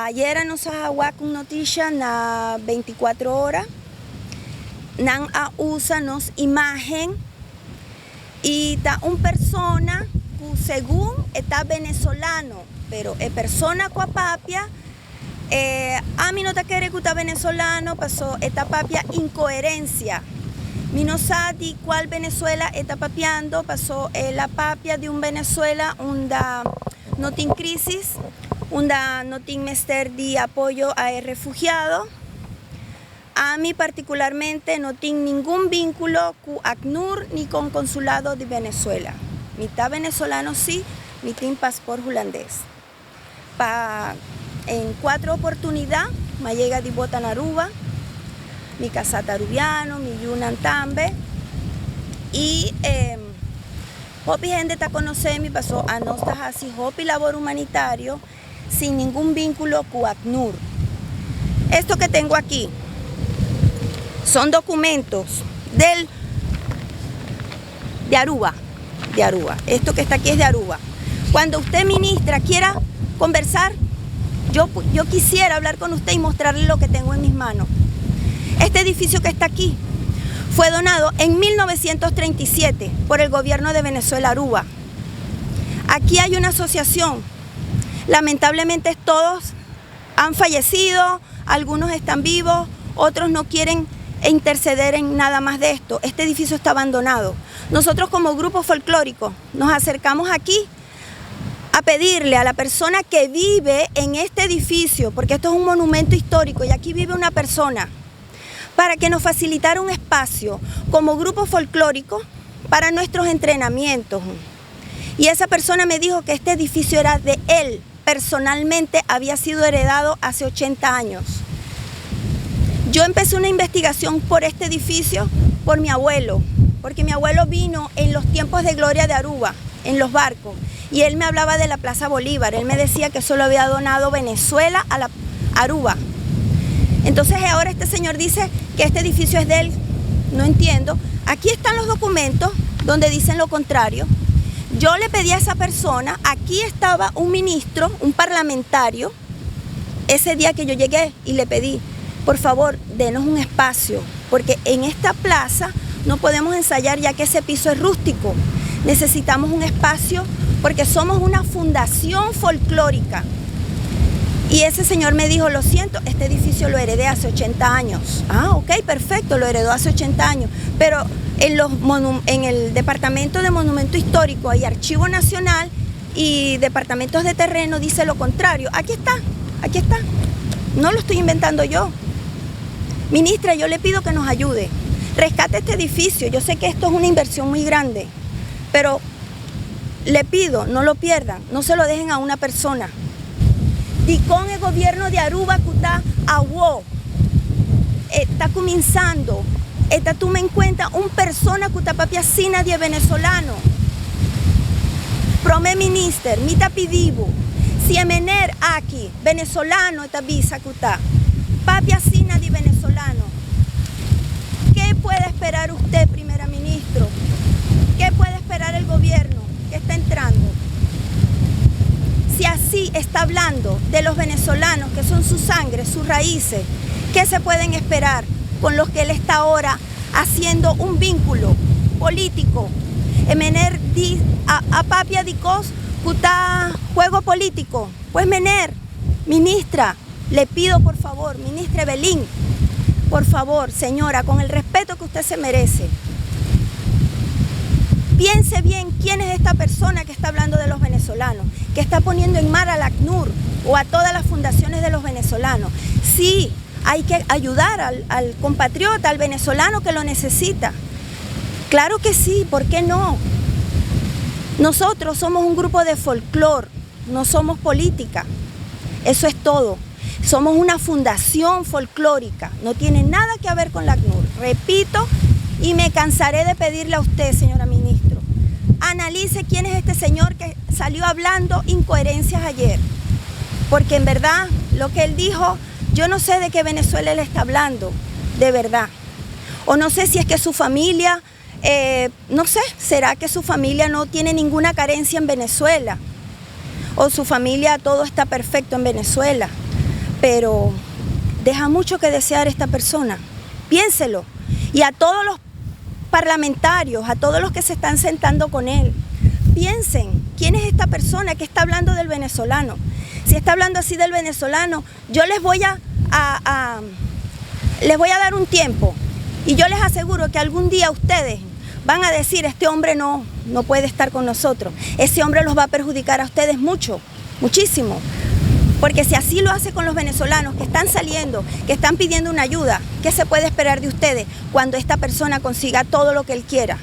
ayer nos ha con noticia na 24 horas, nan a usa nos imagen y ta un persona que según está venezolano, pero es persona con papia, a mí no te quiere que está venezolano, pasó esta papia incoherencia. Mi no sabe cuál Venezuela está papiando, pasó la papia de un Venezuela, unda no tiene crisis, unda no tiene mester de apoyo a refugiados. A mí particularmente no tengo ningún vínculo con ACNUR ni con Consulado de Venezuela. Mitad venezolano sí, mi tiene pasaporte holandés. En 4 oportunidades me llega de Botanaruba, mi casata arubiano, mi yunan tambe. Y hopi gente te conoce, mi pasó a nos así, hopi labor humanitario sin ningún vínculo con ACNUR. Esto que tengo aquí son documentos de Aruba. Esto que está aquí es de Aruba. Cuando usted, ministra, quiera conversar, yo quisiera hablar con usted y mostrarle lo que tengo en mis manos. Este edificio que está aquí fue donado en 1937 por el gobierno de Venezuela, Aruba. Aquí hay una asociación. Lamentablemente todos han fallecido, algunos están vivos, otros no quieren interceder en nada más de esto. Este edificio está abandonado. Nosotros como grupo folclórico nos acercamos aquí a pedirle a la persona que vive en este edificio, porque esto es un monumento histórico y aquí vive una persona, para que nos facilitara un espacio como grupo folclórico para nuestros entrenamientos. Y esa persona me dijo que este edificio era de él, personalmente había sido heredado hace 80 años. Yo empecé una investigación por este edificio por mi abuelo, porque mi abuelo vino en los tiempos de gloria de Aruba, en los barcos, y él me hablaba de la Plaza Bolívar. Él me decía que eso lo había donado Venezuela a la Aruba. Entonces ahora este señor dice que este edificio es de él. No entiendo. Aquí están los documentos donde dicen lo contrario. Yo le pedí a esa persona, aquí estaba un ministro, un parlamentario, ese día que yo llegué y le pedí, por favor, denos un espacio, porque en esta plaza no podemos ensayar ya que ese piso es rústico. Necesitamos un espacio porque somos una fundación folclórica. Y ese señor me dijo, lo siento, este edificio lo heredé hace 80 años. Ah, ok, perfecto, lo heredó hace 80 años. Pero en el Departamento de Monumento Histórico hay Archivo Nacional y Departamentos de Terreno dice lo contrario. Aquí está, aquí está. No lo estoy inventando yo. Ministra, yo le pido que nos ayude. Rescate este edificio. Yo sé que esto es una inversión muy grande, pero le pido, no lo pierdan, no se lo dejen a una persona. Y con el gobierno de Aruba que está comenzando, está toma en cuenta una persona que está papia sin nadie venezolano. Prome minister, mita pidivo, si emener aquí, venezolano está visa que está, papia sin nadie venezolano. ¿Qué puede esperar usted, primera ministro? ¿Qué puede esperar el gobierno que está entrando? Si así está hablando de los venezolanos, que son su sangre, sus raíces, ¿qué se pueden esperar con los que él está ahora haciendo un vínculo político? Emener a papia di cos cuta juego político. Pues mener, ministra, le pido por favor, ministra Evelyn, por favor, señora, con el respeto que usted se merece, piense bien quién es esta persona que está hablando de los venezolanos, que está poniendo en mar al ACNUR o a todas las fundaciones de los venezolanos. Sí, hay que ayudar al compatriota, al venezolano que lo necesita. Claro que sí, ¿por qué no? Nosotros somos un grupo de folclore, no somos política. Eso es todo. Somos una fundación folclórica, no tiene nada que ver con la ACNUR. Repito, y me cansaré de pedirle a usted, señora ministro, analice quién es este señor que salió hablando incoherencias ayer. Porque en verdad, lo que él dijo, yo no sé de qué Venezuela él está hablando, de verdad. O no sé si es que su familia, no sé, ¿será que su familia no tiene ninguna carencia en Venezuela? O su familia todo está perfecto en Venezuela. pero deja mucho que desear esta persona. Piénselo. Y a todos los parlamentarios, a todos los que se están sentando con él, piensen, ¿quién es esta persona que está hablando del venezolano? Si está hablando así del venezolano, yo les voy a dar un tiempo y yo les aseguro que algún día ustedes van a decir, este hombre no puede estar con nosotros. Ese hombre los va a perjudicar a ustedes mucho, muchísimo. Porque si así lo hace con los venezolanos que están saliendo, que están pidiendo una ayuda, ¿qué se puede esperar de ustedes cuando esta persona consiga todo lo que él quiera?